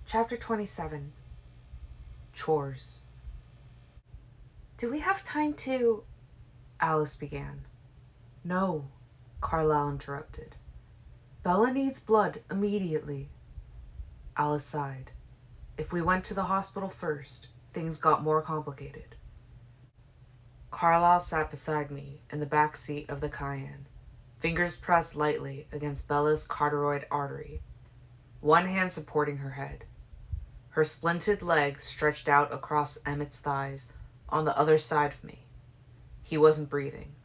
Chapter 27. Chores. "Do we have time to—" Alice began. "No," Carlyle interrupted. "Bella needs blood immediately." Alice sighed. "If we went to the hospital first, things got more complicated." Carlyle sat beside me in the back seat of the Cayenne, fingers pressed lightly against Bella's carotid artery, one hand supporting her head. Her splinted leg stretched out across Emmett's thighs on the other side of me. He wasn't breathing.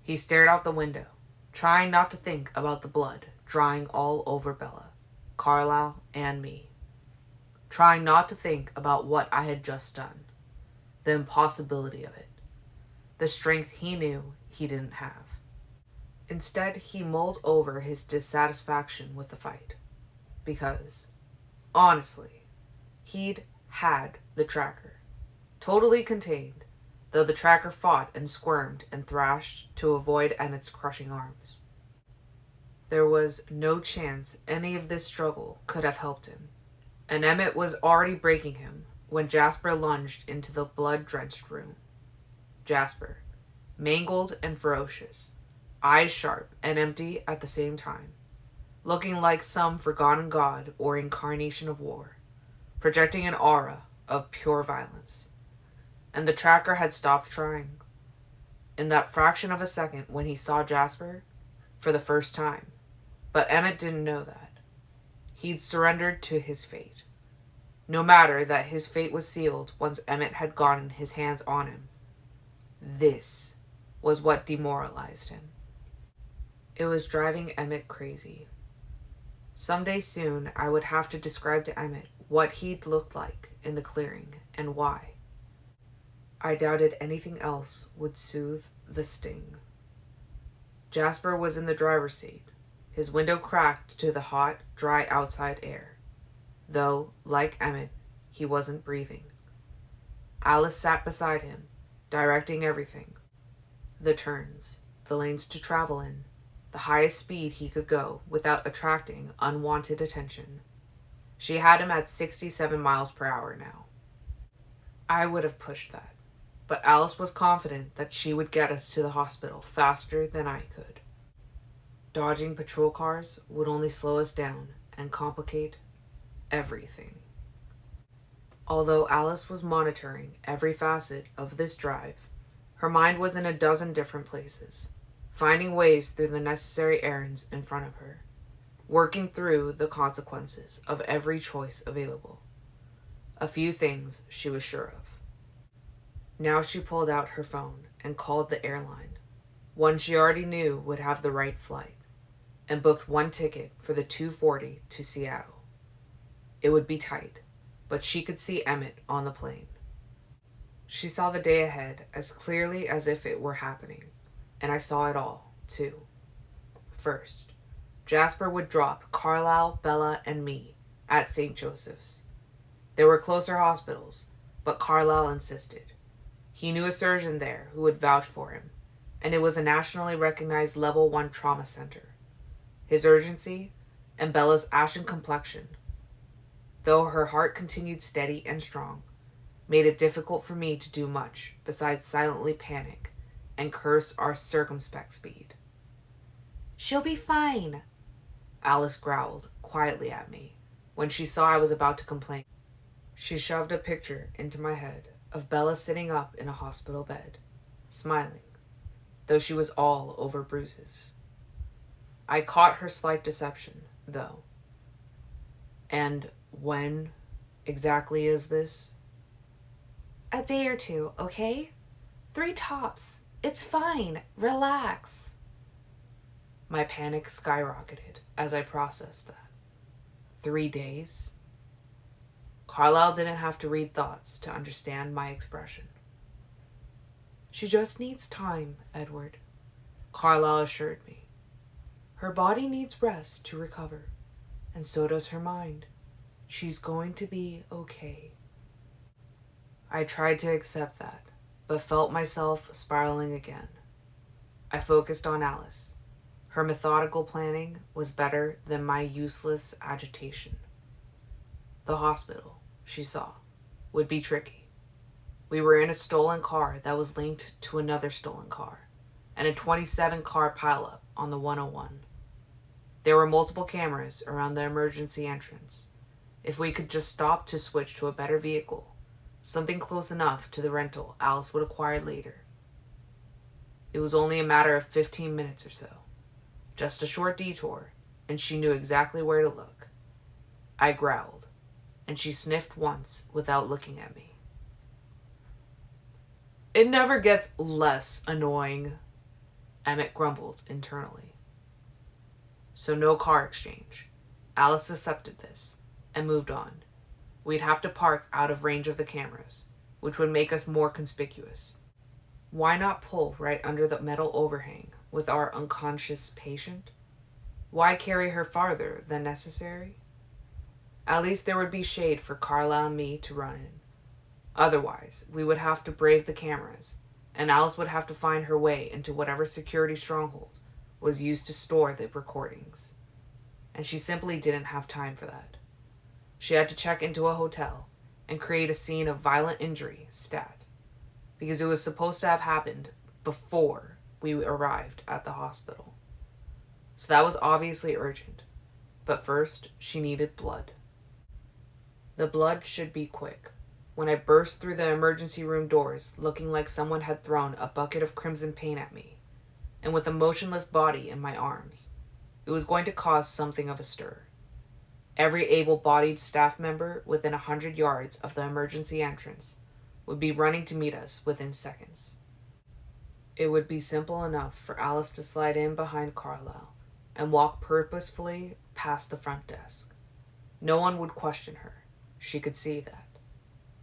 He stared out the window, trying not to think about the blood drying all over Bella, Carlyle, and me. Trying not to think about what I had just done, the impossibility of it, the strength he knew he didn't have. Instead, he mulled over his dissatisfaction with the fight. Because, honestly, he'd had the tracker, totally contained, though the tracker fought and squirmed and thrashed to avoid Emmett's crushing arms. There was no chance any of this struggle could have helped him, and Emmett was already breaking him when Jasper lunged into the blood-drenched room. Jasper, mangled and ferocious, eyes sharp and empty at the same time, looking like some forgotten god or incarnation of war, projecting an aura of pure violence. And the tracker had stopped trying. In that fraction of a second when he saw Jasper, for the first time. But Emmett didn't know that. He'd surrendered to his fate. No matter that his fate was sealed once Emmett had gotten his hands on him. This was what demoralized him. It was driving Emmett crazy. Someday soon I would have to describe to Emmett what he'd looked like in the clearing and why. I doubted anything else would soothe the sting. Jasper was in the driver's seat, his window cracked to the hot, dry outside air, though, like Emmett, he wasn't breathing. Alice sat beside him, directing everything. The turns, the lanes to travel in, the highest speed he could go without attracting unwanted attention. She had him at 67 miles per hour now. I would have pushed that, but Alice was confident that she would get us to the hospital faster than I could. Dodging patrol cars would only slow us down and complicate everything. Although Alice was monitoring every facet of this drive, her mind was in a dozen different places, finding ways through the necessary errands in front of her, working through the consequences of every choice available. A few things she was sure of. Now she pulled out her phone and called the airline, one she already knew would have the right flight, and booked one ticket for the 2:40 to Seattle. It would be tight, but she could see Emmett on the plane. She saw the day ahead as clearly as if it were happening, and I saw it all, too. First, Jasper would drop Carlyle, Bella, and me at St. Joseph's. There were closer hospitals, but Carlyle insisted. He knew a surgeon there who would vouch for him, and it was a nationally recognized level 1 trauma center. His urgency and Bella's ashen complexion, though her heart continued steady and strong, made it difficult for me to do much besides silently panic and curse our circumspect speed. "She'll be fine," Alice growled quietly at me when she saw I was about to complain. She shoved a picture into my head of Bella sitting up in a hospital bed, smiling, though she was all over bruises. I caught her slight deception, though. "And when exactly is this?" "A day or two, okay? 3 tops. It's fine. Relax." My panic skyrocketed as I processed that. 3 days? Carlyle didn't have to read thoughts to understand my expression. "She just needs time, Edward," Carlyle assured me. "Her body needs rest to recover, and so does her mind. She's going to be okay." I tried to accept that, but felt myself spiraling again. I focused on Alice. Her methodical planning was better than my useless agitation. the hospital, she saw, would be tricky. We were in a stolen car that was linked to another stolen car, and a 27-car pileup on the 101. There were multiple cameras around the emergency entrance. If we could just stop to switch to a better vehicle, something close enough to the rental Alice would acquire later. It was only a matter of 15 minutes or so. Just a short detour, and she knew exactly where to look. I growled, and she sniffed once without looking at me. It never gets less annoying, Emmett grumbled internally. So no car exchange. Alice accepted this and moved on. We'd have to park out of range of the cameras, which would make us more conspicuous. Why not pull right under the metal overhang with our unconscious patient? Why carry her farther than necessary? At least there would be shade for Carlisle and me to run in. Otherwise, we would have to brave the cameras, and Alice would have to find her way into whatever security stronghold was used to store the recordings. And she simply didn't have time for that. She had to check into a hotel and create a scene of violent injury stat, because it was supposed to have happened before we arrived at the hospital. So that was obviously urgent. But first, she needed blood. The blood should be quick. When I burst through the emergency room doors, looking like someone had thrown a bucket of crimson paint at me, and with a motionless body in my arms, it was going to cause something of a stir. Every able-bodied staff member within 100 yards of the emergency entrance would be running to meet us within seconds. It would be simple enough for Alice to slide in behind Carlisle and walk purposefully past the front desk. No one would question her. She could see that.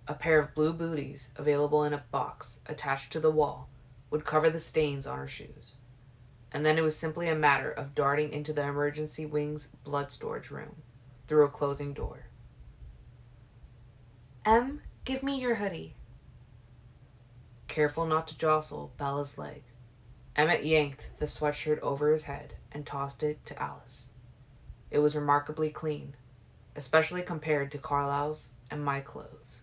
A pair of blue booties available in a box attached to the wall would cover the stains on her shoes. And then it was simply a matter of darting into the emergency wing's blood storage room through a closing door. Give me your hoodie. Careful not to jostle Bella's leg, Emmett yanked the sweatshirt over his head and tossed it to Alice. It was remarkably clean, especially compared to Carlisle's and my clothes.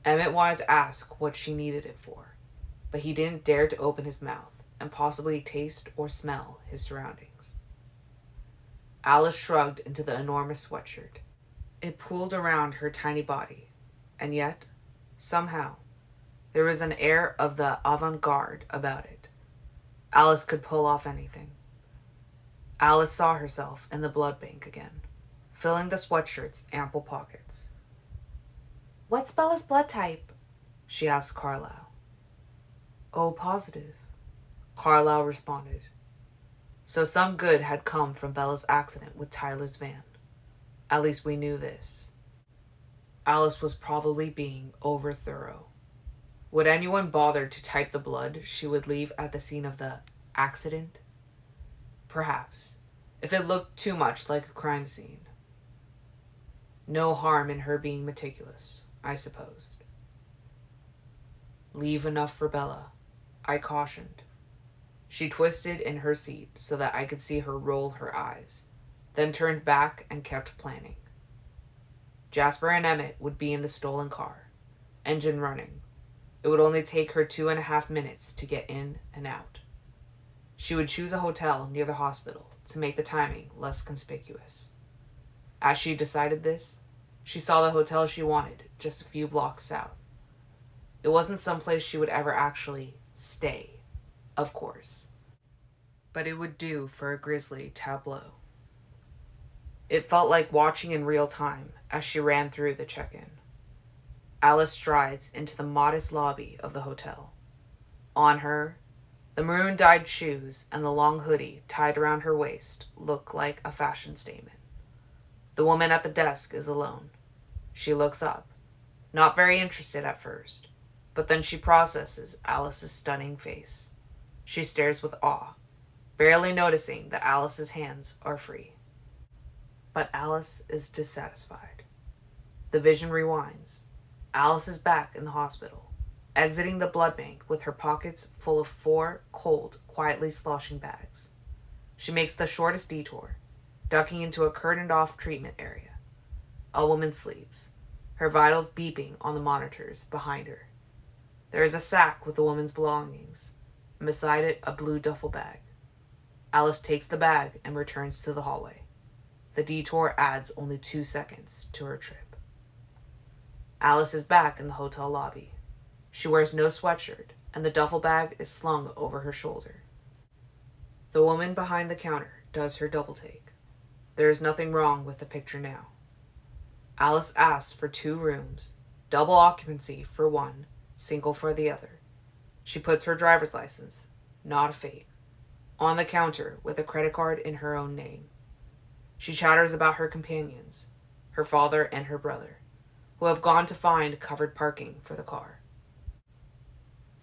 Emmett wanted to ask what she needed it for, but he didn't dare to open his mouth and possibly taste or smell his surroundings. Alice shrugged into the enormous sweatshirt. It pulled around her tiny body, and yet, somehow, there was an air of the avant-garde about it. Alice could pull off anything. Alice saw herself in the blood bank again, filling the sweatshirt's ample pockets. "What's Bella's blood type?" she asked Carlisle. "Oh, positive," Carlisle responded. So some good had come from Bella's accident with Tyler's van. At least we knew this. Alice was probably being over-thorough. Would anyone bother to type the blood she would leave at the scene of the accident? Perhaps, if it looked too much like a crime scene. No harm in her being meticulous, I supposed. "Leave enough for Bella," I cautioned. She twisted in her seat so that I could see her roll her eyes, then turned back and kept planning. Jasper and Emmett would be in the stolen car, engine running. It would only take her 2.5 minutes to get in and out. She would choose a hotel near the hospital to make the timing less conspicuous. As she decided this, she saw the hotel she wanted just a few blocks south. It wasn't someplace she would ever actually stay, of course, but it would do for a grisly tableau. It felt like watching in real time as she ran through the check-in. Alice strides into the modest lobby of the hotel. On her, the maroon-dyed shoes and the long hoodie tied around her waist look like a fashion statement. The woman at the desk is alone. She looks up, not very interested at first, but then she processes Alice's stunning face. She stares with awe, barely noticing that Alice's hands are free. But Alice is dissatisfied. The vision rewinds. Alice is back in the hospital, exiting the blood bank with her pockets full of 4 cold, quietly sloshing bags. She makes the shortest detour, ducking into a curtained-off treatment area. A woman sleeps, her vitals beeping on the monitors behind her. There is a sack with the woman's belongings, and beside it a blue duffel bag. Alice takes the bag and returns to the hallway. The detour adds only 2 seconds to her trip. Alice is back in the hotel lobby. She wears no sweatshirt, and the duffel bag is slung over her shoulder. The woman behind the counter does her double take. There is nothing wrong with the picture now. Alice asks for 2 rooms, double occupancy for one, single for the other. She puts her driver's license, not a fake, on the counter with a credit card in her own name. She chatters about her companions, her father and her brother, who have gone to find covered parking for the car.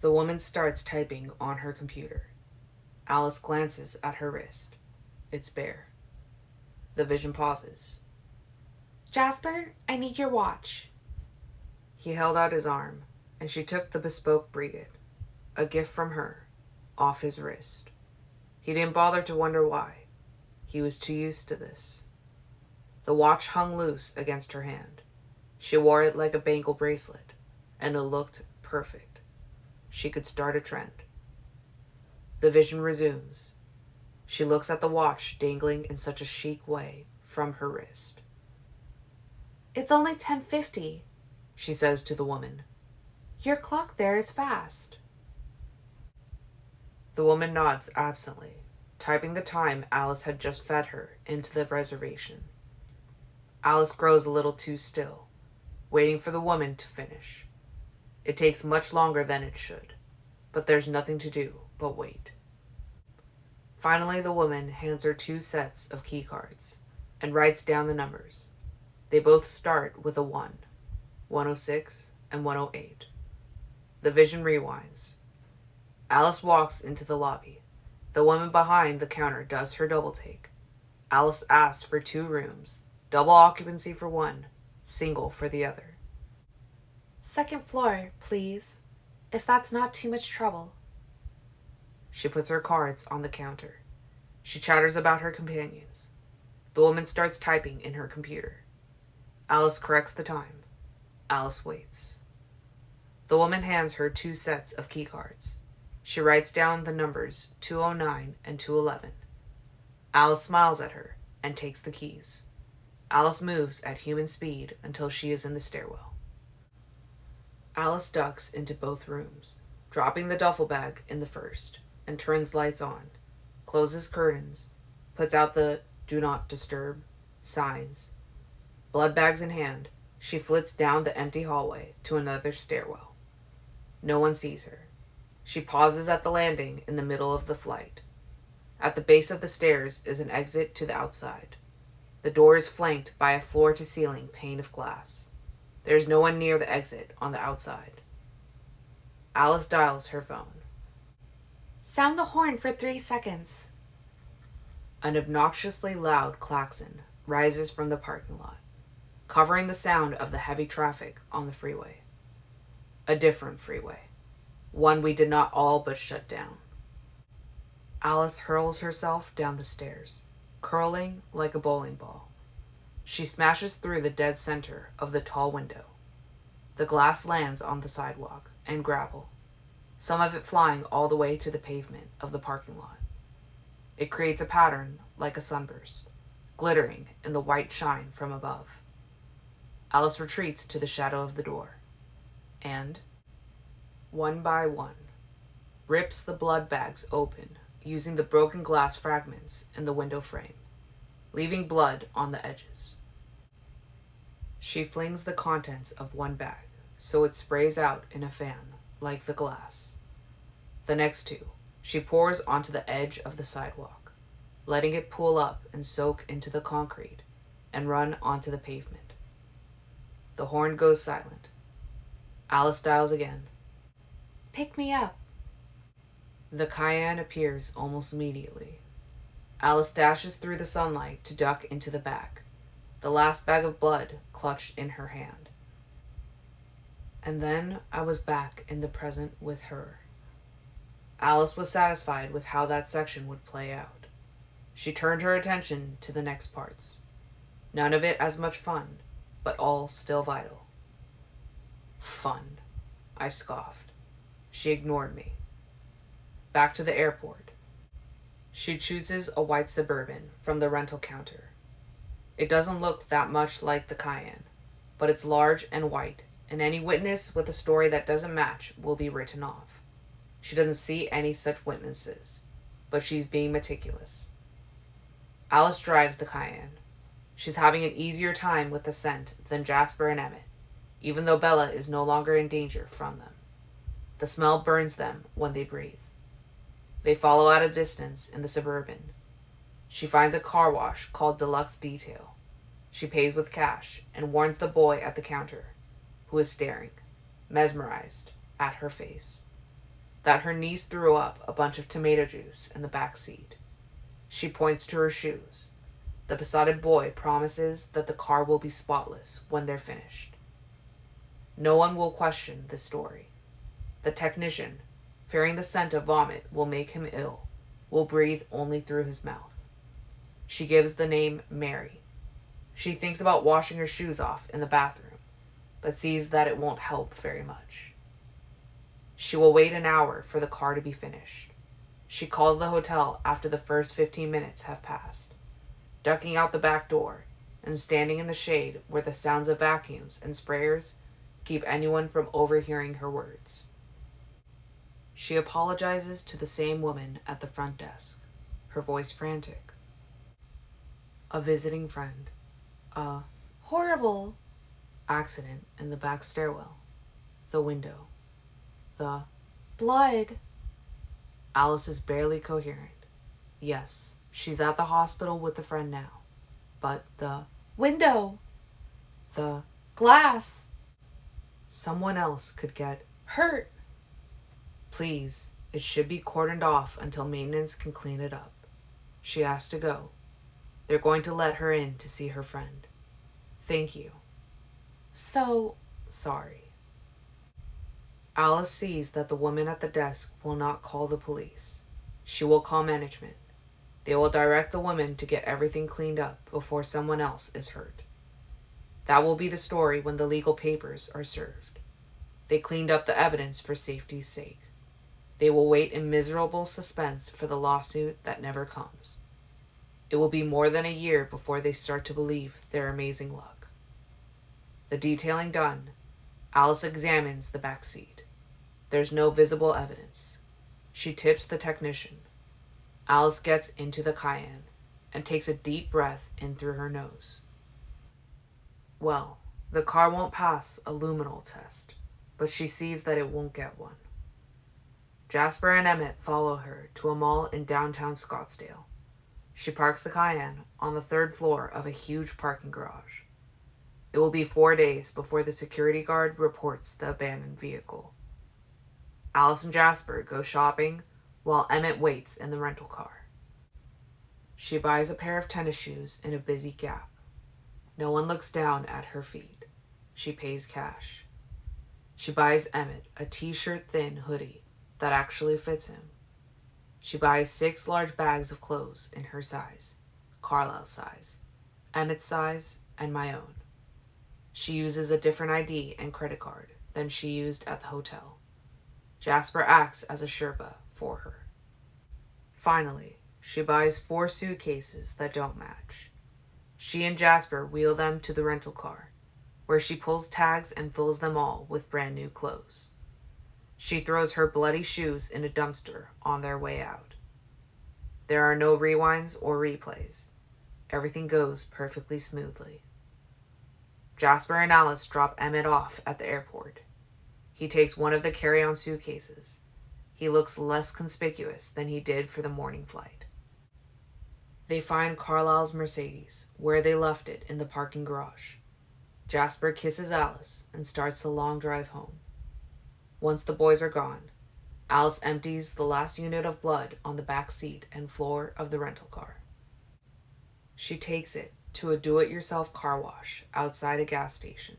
The woman starts typing on her computer. Alice glances at her wrist. It's bare. The vision pauses. Jasper, I need your watch. He held out his arm, and she took the bespoke brigade, a gift from her, off his wrist. He didn't bother to wonder why. He was too used to this. The watch hung loose against her hand. She wore it like a bangle bracelet, and it looked perfect. She could start a trend. The vision resumes. She looks at the watch dangling in such a chic way from her wrist. It's only 10:50, she says to the woman. Your clock there is fast. The woman nods absently, typing the time Alice had just fed her into the reservation. Alice grows a little too still, waiting for the woman to finish. It takes much longer than it should, but there's nothing to do but wait. Finally, the woman hands her 2 sets of key cards and writes down the numbers. They both start with a 1, 106 and 108. The vision rewinds. Alice walks into the lobby. The woman behind the counter does her double take. Alice asks for 2 rooms, double occupancy for one, single for the other. Second floor, please, if that's not too much trouble. She puts her cards on the counter. She chatters about her companions. The woman starts typing in her computer. Alice corrects the time. Alice waits. The woman hands her 2 sets of key cards. She writes down the numbers 209 and 211. Alice smiles at her and takes the keys. Alice moves at human speed until she is in the stairwell. Alice ducks into both rooms, dropping the duffel bag in the first, and turns lights on, closes curtains, puts out the "Do Not Disturb" signs. Blood bags in hand, she flits down the empty hallway to another stairwell. No one sees her. She pauses at the landing in the middle of the flight. At the base of the stairs is an exit to the outside. The door is flanked by a floor-to-ceiling pane of glass. There is no one near the exit on the outside. Alice dials her phone. Sound the horn for 3 seconds. An obnoxiously loud klaxon rises from the parking lot, covering the sound of the heavy traffic on the freeway. A different freeway, one we did not all but shut down. Alice hurls herself down the stairs, curling like a bowling ball. She smashes through the dead center of the tall window. The glass lands on the sidewalk and gravel, some of it flying all the way to the pavement of the parking lot. It creates a pattern like a sunburst, glittering in the white shine from above. Alice retreats to the shadow of the door, and, one by one, rips the blood bags open using the broken glass fragments in the window frame, leaving blood on the edges. She flings the contents of one bag so it sprays out in a fan like the glass. The next 2 she pours onto the edge of the sidewalk, letting it pool up and soak into the concrete and run onto the pavement. The horn goes silent. Alice dials again. Pick me up. The Cayenne appears almost immediately. Alice dashes through the sunlight to duck into the back, the last bag of blood clutched in her hand. And then I was back in the present with her. Alice was satisfied with how that section would play out. She turned her attention to the next parts. None of it as much fun, but all still vital. Fun, I scoffed. She ignored me. Back to the airport. She chooses a white Suburban from the rental counter. It doesn't look that much like the Cayenne, but it's large and white, and any witness with a story that doesn't match will be written off. She doesn't see any such witnesses, but she's being meticulous. Alice drives the Cayenne. She's having an easier time with the scent than Jasper and Emmett, even though Bella is no longer in danger from them. The smell burns them when they breathe. They follow at a distance in the Suburban. She finds a car wash called Deluxe Detail. She pays with cash and warns the boy at the counter, who is staring, mesmerized, at her face, that her niece threw up a bunch of tomato juice in the back seat. She points to her shoes. The besotted boy promises that the car will be spotless when they're finished. No one will question this story. The technician, fearing the scent of vomit will make him ill, will breathe only through his mouth. She gives the name Mary. She thinks about washing her shoes off in the bathroom, but sees that it won't help very much. She will wait an hour for the car to be finished. She calls the hotel after the first 15 minutes have passed, ducking out the back door and standing in the shade where the sounds of vacuums and sprayers keep anyone from overhearing her words. She apologizes to the same woman at the front desk, her voice frantic. A visiting friend. A Horrible. accident in the back stairwell. The window. The Blood. Alice is barely coherent. Yes, she's at the hospital with a friend now. But the Window. the Glass. someone else could get Hurt. Please, it should be cordoned off until maintenance can clean it up. She has to go. They're going to let her in to see her friend. Thank you. So, Sorry. Alice sees that the woman at the desk will not call the police. She will call management. They will direct the woman to get everything cleaned up before someone else is hurt. That will be the story when the legal papers are served. They cleaned up the evidence for safety's sake. They will wait in miserable suspense for the lawsuit that never comes. It will be more than a year before they start to believe their amazing luck. The detailing done, Alice examines the back seat. There's no visible evidence. She tips the technician. Alice gets into the Cayenne and takes a deep breath in through her nose. Well, the car won't pass a luminol test, but she sees that it won't get one. Jasper and Emmett follow her to a mall in downtown Scottsdale. She parks the Cayenne on the third floor of a huge parking garage. It will be 4 days before the security guard reports the abandoned vehicle. Alice and Jasper go shopping while Emmett waits in the rental car. She buys a pair of tennis shoes in a busy Gap. No one looks down at her feet. She pays cash. She buys Emmett a t-shirt thin hoodie that actually fits him. She buys 6 large bags of clothes in her size, Carlisle's size, Emmett's size, and my own. She uses a different ID and credit card than she used at the hotel. Jasper acts as a Sherpa for her. Finally, she buys 4 suitcases that don't match. She and Jasper wheel them to the rental car, where she pulls tags and fills them all with brand new clothes. She throws her bloody shoes in a dumpster on their way out. There are no rewinds or replays. Everything goes perfectly smoothly. Jasper and Alice drop Emmett off at the airport. He takes one of the carry-on suitcases. He looks less conspicuous than he did for the morning flight. They find Carlisle's Mercedes, where they left it in the parking garage. Jasper kisses Alice and starts the long drive home. Once the boys are gone, Alice empties the last unit of blood on the back seat and floor of the rental car. She takes it to a do-it-yourself car wash outside a gas station.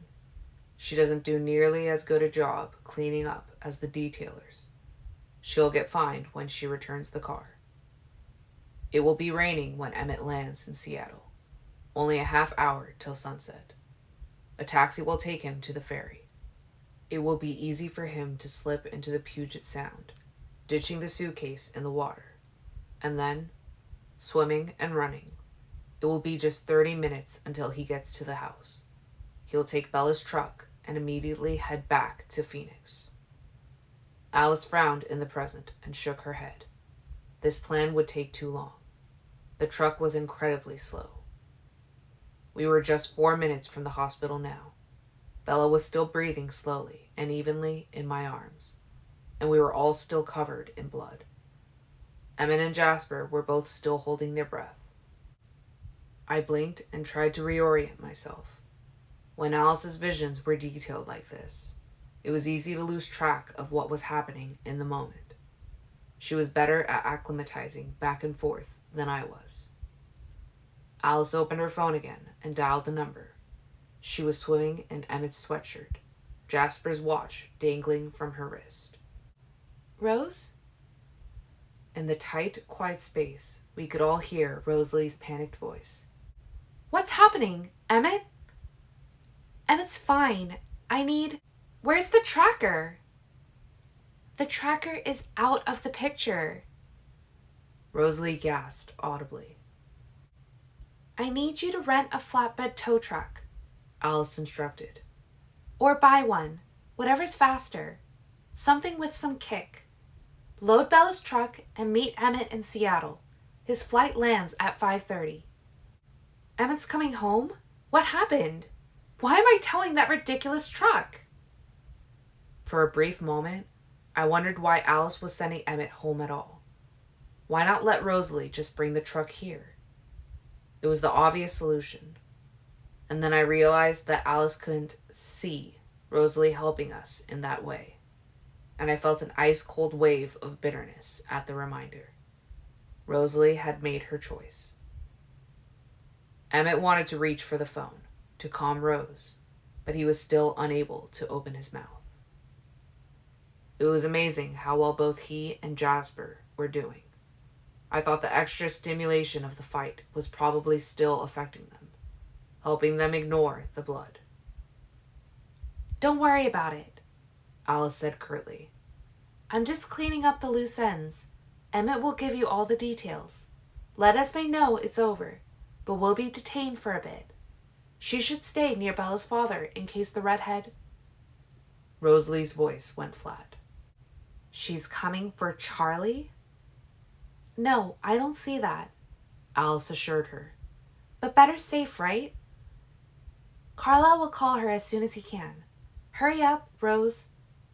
She doesn't do nearly as good a job cleaning up as the detailers. She'll get fined when she returns the car. It will be raining when Emmett lands in Seattle. Only a half hour till sunset. A taxi will take him to the ferry. It will be easy for him to slip into the Puget Sound, ditching the suitcase in the water. And then, swimming and running. It will be just 30 minutes until he gets to the house. He'll take Bella's truck and immediately head back to Phoenix. Alice frowned in the present and shook her head. This plan would take too long. The truck was incredibly slow. We were just 4 minutes from the hospital now. Bella was still breathing slowly and evenly in my arms, and we were all still covered in blood. Emmett and Jasper were both still holding their breath. I blinked and tried to reorient myself. When Alice's visions were detailed like this, it was easy to lose track of what was happening in the moment. She was better at acclimatizing back and forth than I was. Alice opened her phone again and dialed the number. She was swimming in Emmett's sweatshirt, Jasper's watch dangling from her wrist. Rose? In the tight, quiet space, we could all hear Rosalie's panicked voice. What's happening? Emmett? Emmett's fine. Where's the tracker? The tracker is out of the picture. Rosalie gasped audibly. I need you to rent a flatbed tow truck. Alice instructed. Or buy one. Whatever's faster. Something with some kick. Load Bella's truck and meet Emmett in Seattle. His flight lands at 5:30. Emmett's coming home? What happened? Why am I towing that ridiculous truck? For a brief moment, I wondered why Alice was sending Emmett home at all. Why not let Rosalie just bring the truck here? It was the obvious solution. And then I realized that Alice couldn't see Rosalie helping us in that way. And I felt an ice-cold wave of bitterness at the reminder. Rosalie had made her choice. Emmett wanted to reach for the phone, to calm Rose, but he was still unable to open his mouth. It was amazing how well both he and Jasper were doing. I thought the extra stimulation of the fight was probably still affecting them, helping them ignore the blood. Don't worry about it, Alice said curtly. I'm just cleaning up the loose ends. Emmett will give you all the details. Let us know it's over, but we'll be detained for a bit. She should stay near Bella's father in case the redhead... Rosalie's voice went flat. She's coming for Charlie? No, I don't see that, Alice assured her. But better safe, right? Carlisle will call her as soon as he can. Hurry up, Rose.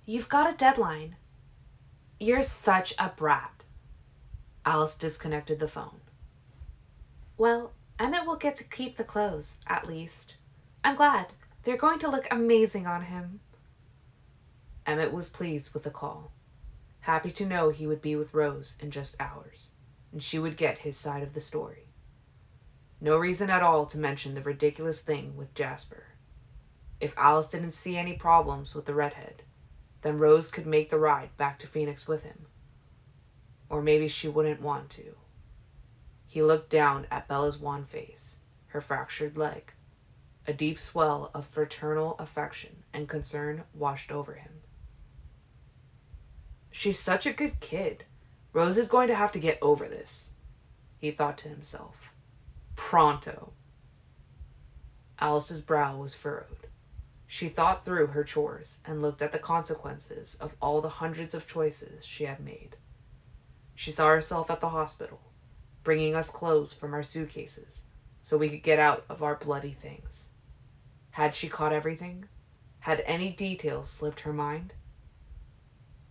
You've got a deadline. You're such a brat. Alice disconnected the phone. Well, Emmett will get to keep the clothes, at least. I'm glad. They're going to look amazing on him. Emmett was pleased with the call, happy to know he would be with Rose in just hours, and she would get his side of the story. No reason at all to mention the ridiculous thing with Jasper. If Alice didn't see any problems with the redhead, then Rose could make the ride back to Phoenix with him. Or maybe she wouldn't want to. He looked down at Bella's wan face, her fractured leg. A deep swell of fraternal affection and concern washed over him. She's such a good kid. Rose is going to have to get over this, he thought to himself. Pronto. Alice's brow was furrowed. She thought through her chores and looked at the consequences of all the hundreds of choices she had made. She saw herself at the hospital, bringing us clothes from our suitcases so we could get out of our bloody things. Had she caught everything? Had any details slipped her mind?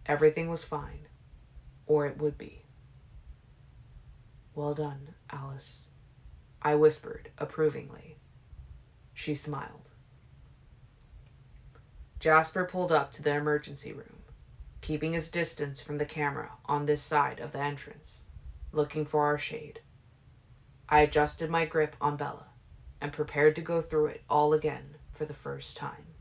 Everything was fine, or it would be. Well done, Alice, I whispered approvingly. She smiled. Jasper pulled up to the emergency room, keeping his distance from the camera on this side of the entrance, looking for our shade. I adjusted my grip on Bella and prepared to go through it all again for the first time.